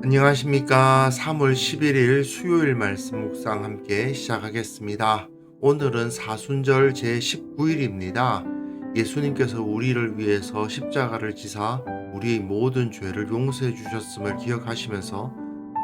안녕하십니까. 3월 11일 수요일 말씀 묵상 함께 시작하겠습니다. 오늘은 사순절 제19일입니다. 예수님께서 우리를 위해서 십자가를 지사 우리의 모든 죄를 용서해 주셨음을 기억하시면서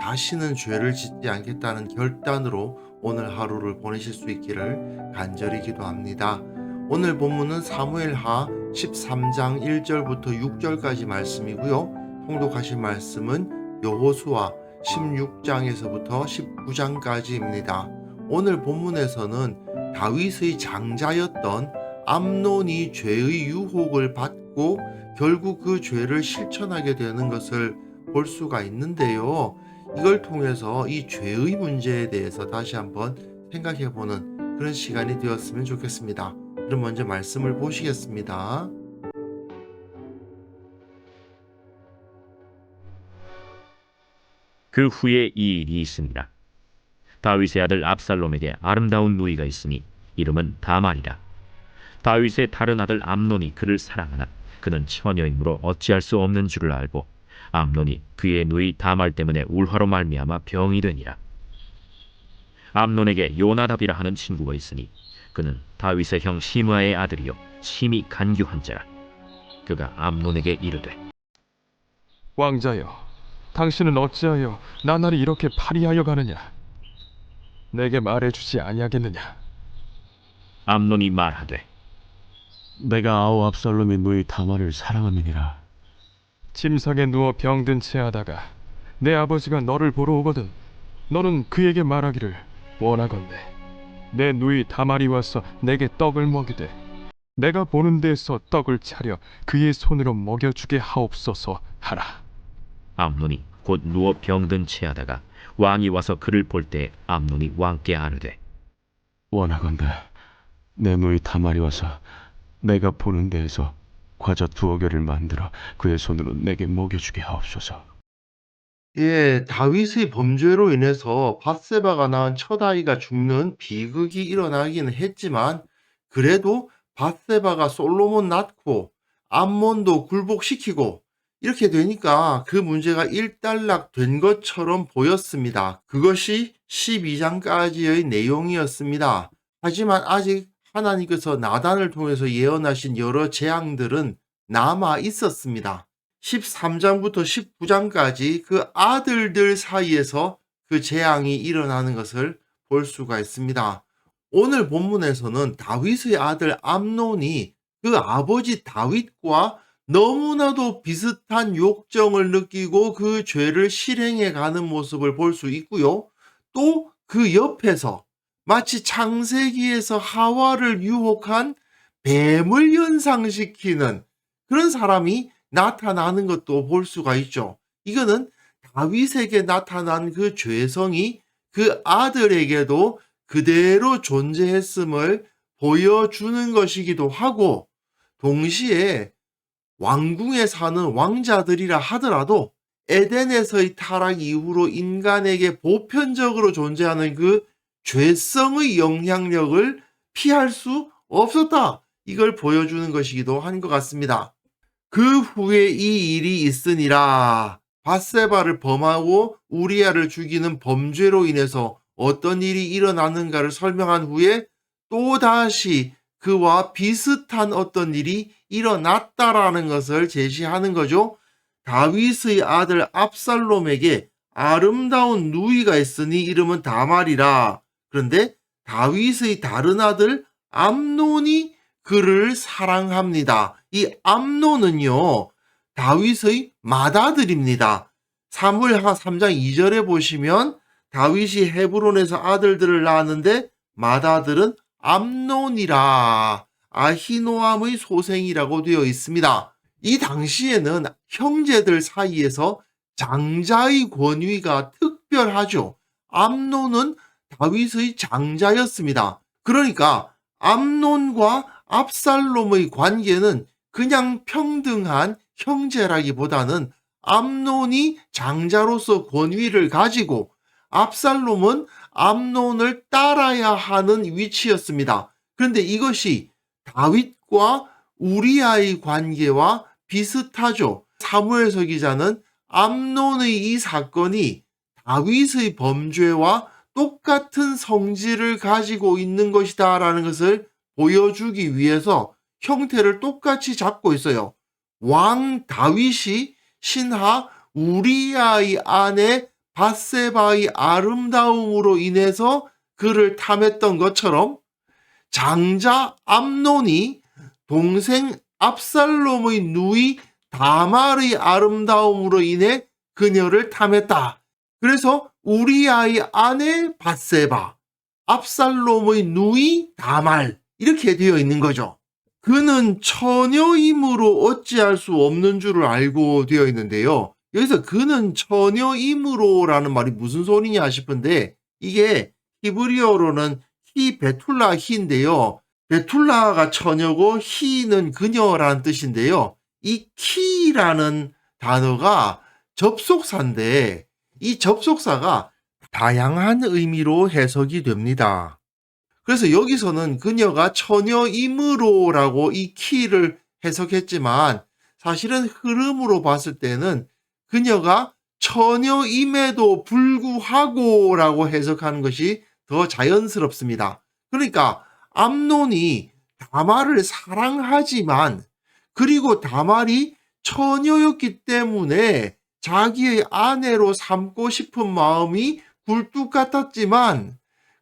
다시는 죄를 짓지 않겠다는 결단으로 오늘 하루를 보내실 수 있기를 간절히 기도합니다. 오늘 본문은 사무엘하 13장 1절부터 6절까지 말씀이고요. 통독하신 말씀은 여호수아 16장에서부터 19장까지입니다. 오늘 본문에서는 다윗의 장자였던 암논이 죄의 유혹을 받고 결국 그 죄를 실천하게 되는 것을 볼 수가 있는데요. 이걸 통해서 이 죄의 문제에 대해서 다시 한번 생각해보는 그런 시간이 되었으면 좋겠습니다. 그럼 먼저 말씀을 보시겠습니다. 그 후에 이 일이 있습니다. 다윗의 아들 압살롬에게 아름다운 누이가 있으니 이름은 다말이라. 다윗의 다른 아들 암논이 그를 사랑하나 그는 처녀이므로 어찌할 수 없는 줄을 알고 암논이 그의 누이 다말 때문에 울화로 말미암아 병이 되니라. 암논에게 요나답이라 하는 친구가 있으니 그는 다윗의 형 시므아의 아들이요 심히 간교한 자라. 그가 암논에게 이르되 왕자여, 당신은 어찌하여 나날이 이렇게 파리하여 가느냐? 내게 말해주지 아니하겠느냐? 암논이 말하되 내가 아우 압살롬의 누이 다말을 사랑함이니라. 침상에 누워 병든 채 하다가 내 아버지가 너를 보러 오거든 너는 그에게 말하기를 원하건대 내 누이 다말이 와서 내게 떡을 먹이되 내가 보는 데에서 떡을 차려 그의 손으로 먹여주게 하옵소서 하라. 암논이 곧 누워 병든 채하다가 왕이 와서 그를 볼 때 암논이 왕께 아뢰되 원하건대 내 누이 다말이 와서 내가 보는 데에서 과자 2개를 만들어 그의 손으로 내게 먹여주게 하옵소서. 다윗의 범죄로 인해서 밧세바가 낳은 첫 아이가 죽는 비극이 일어나기는 했지만 그래도 밧세바가 솔로몬 낳고 암몬도 굴복시키고 이렇게 되니까 그 문제가 일단락된 것처럼 보였습니다. 그것이 12장까지의 내용이었습니다. 하지만 아직 하나님께서 나단을 통해서 예언하신 여러 재앙들은 남아 있었습니다. 13장부터 19장까지 그 아들들 사이에서 그 재앙이 일어나는 것을 볼 수가 있습니다. 오늘 본문에서는 다윗의 아들 암논이 그 아버지 다윗과 너무나도 비슷한 욕정을 느끼고 그 죄를 실행해 가는 모습을 볼 수 있고요. 또 그 옆에서 마치 창세기에서 하와를 유혹한 뱀을 연상시키는 그런 사람이 나타나는 것도 볼 수가 있죠. 이거는 다윗에게 나타난 그 죄성이 그 아들에게도 그대로 존재했음을 보여주는 것이기도 하고, 동시에 왕궁에 사는 왕자들이라 하더라도 에덴에서의 타락 이후로 인간에게 보편적으로 존재하는 그 죄성의 영향력을 피할 수 없었다. 이걸 보여주는 것이기도 한 것 같습니다. 그 후에 이 일이 있으니라. 밧세바를 범하고 우리아를 죽이는 범죄로 인해서 어떤 일이 일어나는가를 설명한 후에 또다시 그와 비슷한 어떤 일이 일어났다라는 것을 제시하는 거죠. 다윗의 아들 압살롬에게 아름다운 누이가 있으니 이름은 다말이라. 그런데 다윗의 다른 아들 암논이 그를 사랑합니다. 이 암논은요, 다윗의 맏아들입니다. 사무엘하 3장 2절에 보시면 다윗이 헤브론에서 아들들을 낳았는데 맏아들은 암논이라 아히노암의 소생이라고 되어 있습니다. 이 당시에는 형제들 사이에서 장자의 권위가 특별하죠. 암논은 다윗의 장자였습니다. 그러니까 암논과 압살롬의 관계는 그냥 평등한 형제라기보다는 암논이 장자로서 권위를 가지고 압살롬은 암논을 따라야 하는 위치였습니다. 그런데 이것이 다윗과 우리아의 관계와 비슷하죠. 사무엘서 기자는 암논의 이 사건이 다윗의 범죄와 똑같은 성질을 가지고 있는 것이다라는 것을 보여주기 위해서 형태를 똑같이 잡고 있어요. 왕 다윗이 신하 우리아의 아내 밧세바의 아름다움으로 인해서 그를 탐했던 것처럼 장자 암논이 동생 압살롬의 누이 다말의 아름다움으로 인해 그녀를 탐했다. 그래서 우리아의 아내 밧세바, 압살롬의 누이 다말 이렇게 되어 있는 거죠. 그는 처녀이므로 어찌할 수 없는 줄을 알고 되어 있는데요. 여기서 그는 처녀이므로라는 말이 무슨 소리냐 싶은데 이게 히브리어로는 히 베툴라 히인데요. 베툴라가 처녀고 히는 그녀라는 뜻인데요. 이 키라는 단어가 접속사인데 이 접속사가 다양한 의미로 해석이 됩니다. 그래서 여기서는 그녀가 처녀이므로라고 이 키를 해석했지만 사실은 흐름으로 봤을 때는 그녀가 처녀임에도 불구하고라고 해석하는 것이 더 자연스럽습니다. 그러니까 암논이 다말을 사랑하지만 그리고 다말이 처녀였기 때문에 자기의 아내로 삼고 싶은 마음이 굴뚝 같았지만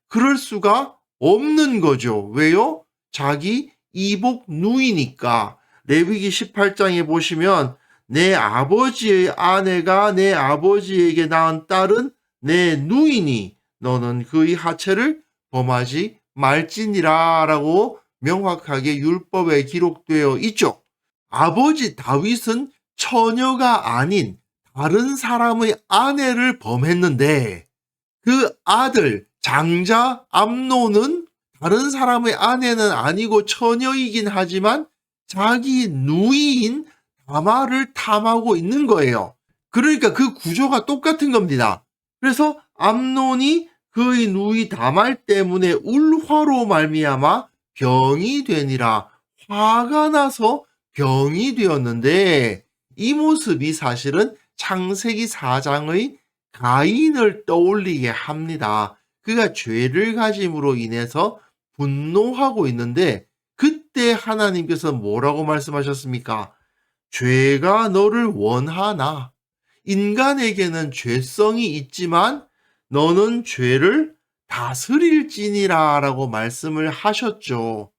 그럴 수가 없는 거죠. 왜요? 자기 이복 누이니까. 레위기 18장에 보시면 내 아버지의 아내가 내 아버지에게 낳은 딸은 내 누이니 너는 그의 하체를 범하지 말지니라 라고 명확하게 율법에 기록되어 있죠. 아버지 다윗은 처녀가 아닌 다른 사람의 아내를 범했는데 그 아들 장자 암논은 다른 사람의 아내는 아니고 처녀이긴 하지만 자기 누이인 다말을 탐하고 있는 거예요. 그러니까 그 구조가 똑같은 겁니다. 그래서 암논이 그의 누이 다말 때문에 울화로 말미암아 병이 되니라 화가 나서 병이 되었는데 이 모습이 사실은 창세기 4장의 가인을 떠올리게 합니다. 그가 죄를 가짐으로 인해서 분노하고 있는데 그때 하나님께서 뭐라고 말씀하셨습니까? 죄가 너를 원하나 인간에게는 죄성이 있지만 너는 죄를 다스릴지니라 라고 말씀을 하셨죠.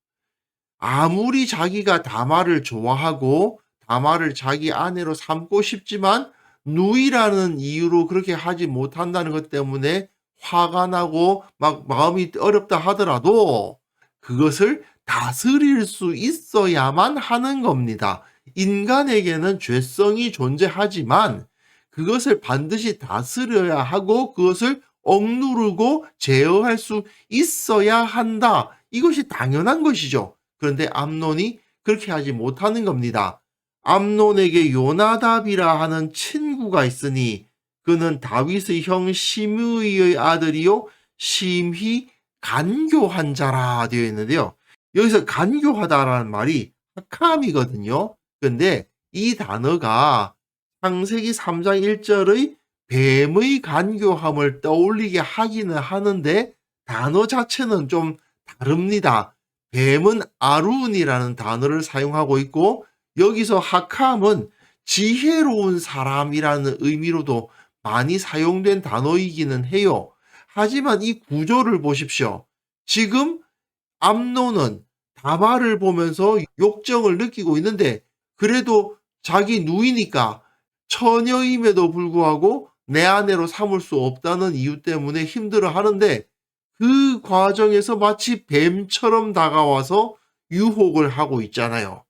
아무리 자기가 다말을 좋아하고 다말을 자기 아내로 삼고 싶지만 누이라는 이유로 그렇게 하지 못한다는 것 때문에 화가 나고 막 마음이 어렵다 하더라도 그것을 다스릴 수 있어야만 하는 겁니다. 인간에게는 죄성이 존재하지만 그것을 반드시 다스려야 하고 그것을 억누르고 제어할 수 있어야 한다. 이것이 당연한 것이죠. 그런데 암논이 그렇게 하지 못하는 겁니다. 암논에게 요나답이라 하는 친구가 있으니 그는 다윗의 형 시므이의 아들이요 심히 간교한 자라 되어 있는데요. 여기서 간교하다라는 말이 하캄이거든요. 근데 이 단어가 창세기 3장 1절의 뱀의 간교함을 떠올리게 하기는 하는데 단어 자체는 좀 다릅니다. 뱀은 아룬이라는 단어를 사용하고 있고 여기서 하캄은 지혜로운 사람이라는 의미로도 많이 사용된 단어이기는 해요. 하지만 이 구조를 보십시오. 지금 암논은 다말을 보면서 욕정을 느끼고 있는데 그래도 자기 누이니까 처녀임에도 불구하고 내 아내로 삼을 수 없다는 이유 때문에 힘들어 하는데 그 과정에서 마치 뱀처럼 다가와서 유혹을 하고 있잖아요.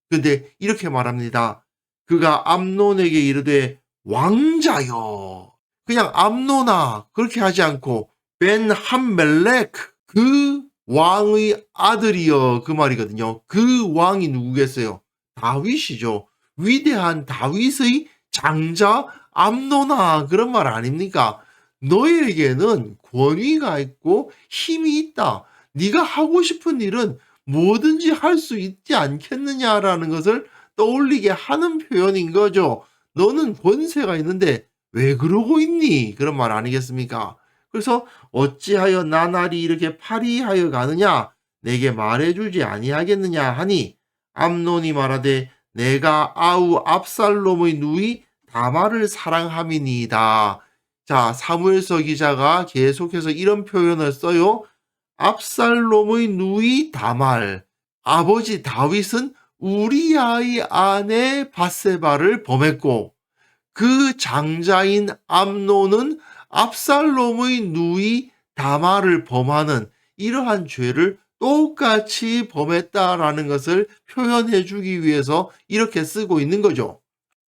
근데 이렇게 말합니다. 그가 암논에게 이르되 왕자여. 그냥 암논아 그렇게 하지 않고 벤 함멜렉 그 왕의 아들이여 그 말이거든요. 그 왕이 누구겠어요? 다윗이죠. 위대한 다윗의 장자 암논아 그런 말 아닙니까? 너에게는 권위가 있고 힘이 있다. 네가 하고 싶은 일은 뭐든지 할 수 있지 않겠느냐라는 것을 떠올리게 하는 표현인 거죠. 너는 권세가 있는데 왜 그러고 있니? 그런 말 아니겠습니까? 그래서 어찌하여 나날이 이렇게 파리하여 가느냐? 내게 말해주지 아니하겠느냐 하니 암논이 말하되 내가 아우 압살롬의 누이 다말을 사랑함이니이다. 자, 사무엘서 기자가 계속해서 이런 표현을 써요. 압살롬의 누이 다말. 아버지 다윗은 우리아의 아내 밧세바를 범했고 그 장자인 암논은 압살롬의 누이 다말을 범하는 이러한 죄를 똑같이 범했다라는 것을 표현해 주기 위해서 이렇게 쓰고 있는 거죠.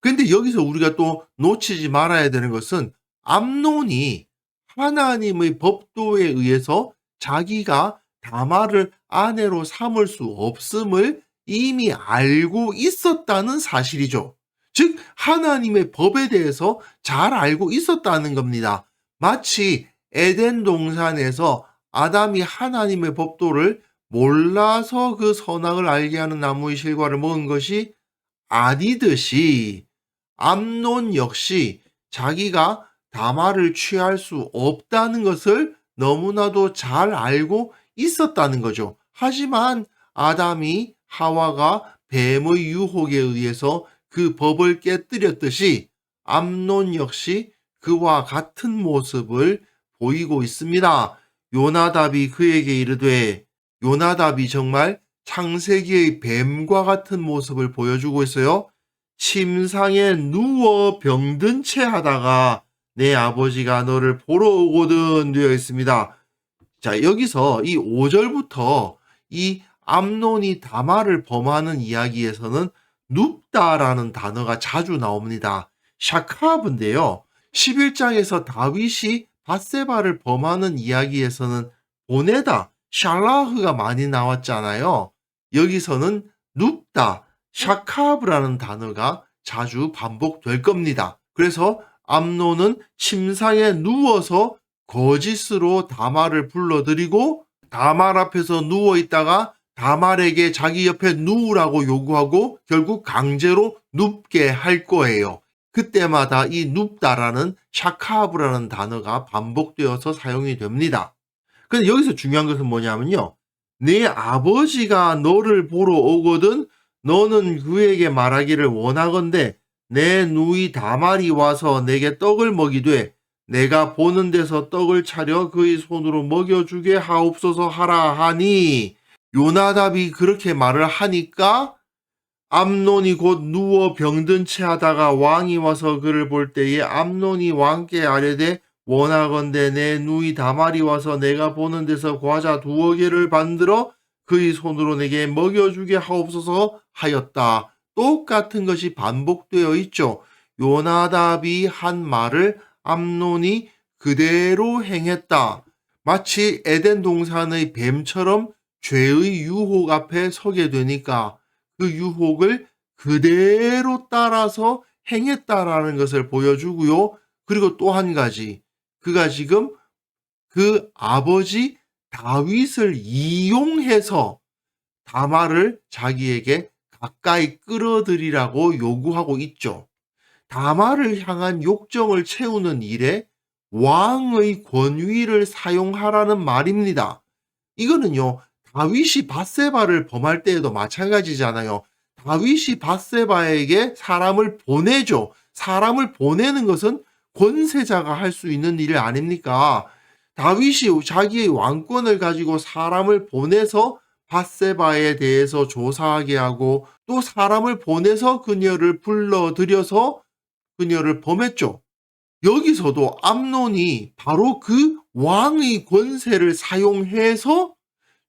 근데 여기서 우리가 또 놓치지 말아야 되는 것은 암논이 하나님의 법도에 의해서 자기가 다말을 아내로 삼을 수 없음을 이미 알고 있었다는 사실이죠. 즉 하나님의 법에 대해서 잘 알고 있었다는 겁니다. 마치 에덴 동산에서 아담이 하나님의 법도를 몰라서 그 선악을 알게 하는 나무의 실과를 먹은 것이 아니듯이 암논 역시 자기가 다말을 취할 수 없다는 것을 너무나도 잘 알고 있었다는 거죠. 하지만 아담이 하와가 뱀의 유혹에 의해서 그 법을 깨뜨렸듯이 암논 역시 그와 같은 모습을 보이고 있습니다. 요나답이 그에게 이르되, 요나답이 정말 창세기의 뱀과 같은 모습을 보여주고 있어요. 침상에 누워 병든 채 하다가 내 아버지가 너를 보러 오거든 되어 있습니다. 자, 여기서 이 5절부터 이 암논이 다말을 범하는 이야기에서는 눕다라는 단어가 자주 나옵니다. 샤카브인데요. 11장에서 다윗이 밧세바를 범하는 이야기에서는 보내다, 샬라흐가 많이 나왔잖아요. 여기서는 눕다, 샤카브라는 단어가 자주 반복될 겁니다. 그래서 암논은 침상에 누워서 거짓으로 다말을 불러들이고 다말 앞에서 누워 있다가 다말에게 자기 옆에 누우라고 요구하고 결국 강제로 눕게 할 거예요. 그때마다 이 눕다라는 샤카브라는 단어가 반복되어서 사용이 됩니다. 근데 여기서 중요한 것은 뭐냐면요. 내 아버지가 너를 보러 오거든 너는 그에게 말하기를 원하건대 내 누이 다말이 와서 내게 떡을 먹이되 내가 보는 데서 떡을 차려 그의 손으로 먹여주게 하옵소서 하라 하니 요나답이 그렇게 말을 하니까 암논이 곧 누워 병든 채 하다가 왕이 와서 그를 볼 때에 암논이 왕께 아뢰되 원하건대 내 누이 다말이 와서 내가 보는 데서 과자 2개를 만들어 그의 손으로 내게 먹여주게 하옵소서 하였다. 똑같은 것이 반복되어 있죠. 요나답이 한 말을 암논이 그대로 행했다. 마치 에덴 동산의 뱀처럼 죄의 유혹 앞에 서게 되니까 그 유혹을 그대로 따라서 행했다라는 것을 보여주고요. 그리고 또 한 가지, 그가 지금 그 아버지 다윗을 이용해서 다말을 자기에게 가까이 끌어들이라고 요구하고 있죠. 다말을 향한 욕정을 채우는 일에 왕의 권위를 사용하라는 말입니다. 이거는요, 다윗이 밧세바를 범할 때에도 마찬가지잖아요. 다윗이 밧세바에게 사람을 보내죠. 사람을 보내는 것은 권세자가 할 수 있는 일 아닙니까? 다윗이 자기의 왕권을 가지고 사람을 보내서 밧세바에 대해서 조사하게 하고 또 사람을 보내서 그녀를 불러들여서 그녀를 범했죠. 여기서도 암논이 바로 그 왕의 권세를 사용해서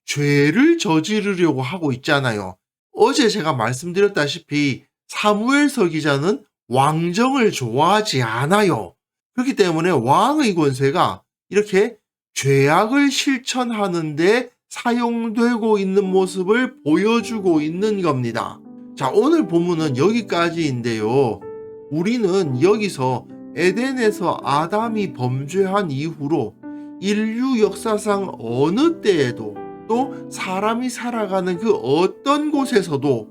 죄를 저지르려고 하고 있잖아요. 어제 제가 말씀드렸다시피 사무엘서 기자는 왕정을 좋아하지 않아요. 그렇기 때문에 왕의 권세가 이렇게 죄악을 실천하는데 사용되고 있는 모습을 보여주고 있는 겁니다. 자, 오늘 본문은 여기까지인데요. 우리는 여기서 에덴에서 아담이 범죄한 이후로 인류 역사상 어느 때에도 또 사람이 살아가는 그 어떤 곳에서도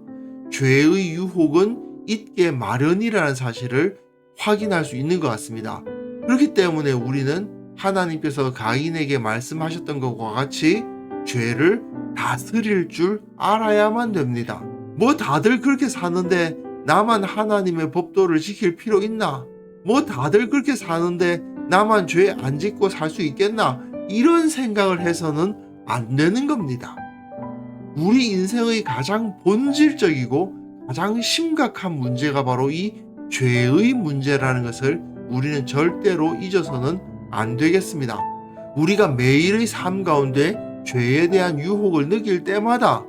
죄의 유혹은 있게 마련이라는 사실을 확인할 수 있는 것 같습니다. 그렇기 때문에 우리는 하나님께서 가인에게 말씀하셨던 것과 같이 죄를 다스릴 줄 알아야만 됩니다. 뭐 다들 그렇게 사는데 나만 하나님의 법도를 지킬 필요 있나? 뭐 다들 그렇게 사는데 나만 죄 안 짓고 살 수 있겠나? 이런 생각을 해서는 안 되는 겁니다. 우리 인생의 가장 본질적이고 가장 심각한 문제가 바로 이 죄의 문제라는 것을 우리는 절대로 잊어서는 안 되겠습니다. 우리가 매일의 삶 가운데 죄에 대한 유혹을 느낄 때마다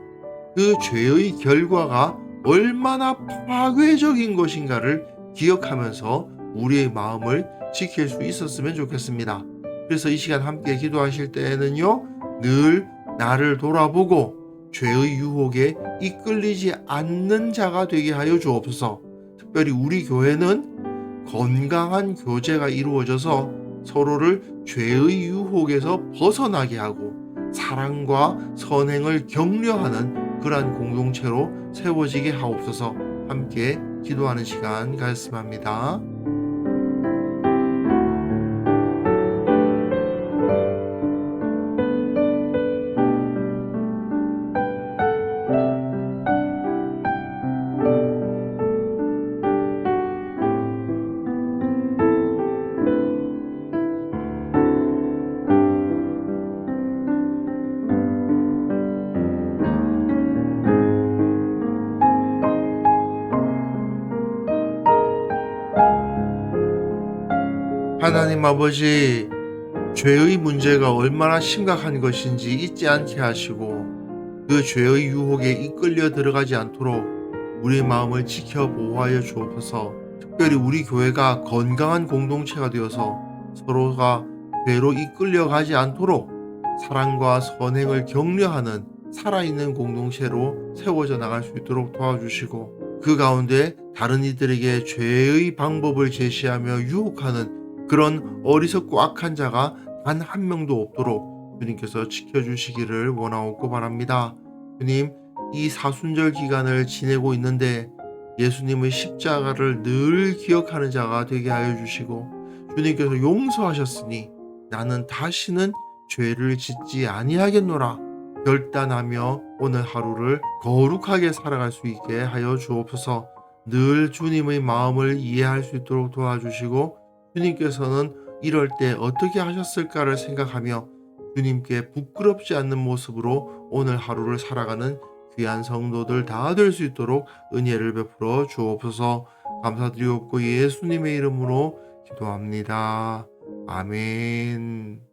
그 죄의 결과가 얼마나 파괴적인 것인가를 기억하면서 우리의 마음을 지킬 수 있었으면 좋겠습니다. 그래서 이 시간 함께 기도하실 때에는요, 늘 나를 돌아보고 죄의 유혹에 이끌리지 않는 자가 되게 하여 주옵소서. 특별히 우리 교회는 건강한 교제가 이루어져서 서로를 죄의 유혹에서 벗어나게 하고 사랑과 선행을 격려하는 그러한 공동체로 세워지게 하옵소서. 함께 기도하는 시간 가졌습니다. 하나님 아버지, 죄의 문제가 얼마나 심각한 것인지 잊지 않게 하시고 그 죄의 유혹에 이끌려 들어가지 않도록 우리의 마음을 지켜 보호하여 주옵소서. 특별히 우리 교회가 건강한 공동체가 되어서 서로가 죄로 이끌려가지 않도록 사랑과 선행을 격려하는 살아있는 공동체로 세워져 나갈 수 있도록 도와주시고 그 가운데 다른 이들에게 죄의 방법을 제시하며 유혹하는 그런 어리석고 악한 자가 단 한 명도 없도록 주님께서 지켜주시기를 원하옵고 바랍니다. 주님, 이 사순절 기간을 지내고 있는데 예수님의 십자가를 늘 기억하는 자가 되게 하여 주시고 주님께서 용서하셨으니 나는 다시는 죄를 짓지 아니하겠노라 결단하며 오늘 하루를 거룩하게 살아갈 수 있게 하여 주옵소서. 늘 주님의 마음을 이해할 수 있도록 도와주시고 주님께서는 이럴 때 어떻게 하셨을까를 생각하며 주님께 부끄럽지 않는 모습으로 오늘 하루를 살아가는 귀한 성도들 다 될 수 있도록 은혜를 베풀어 주옵소서. 감사드리옵고 예수님의 이름으로 기도합니다. 아멘.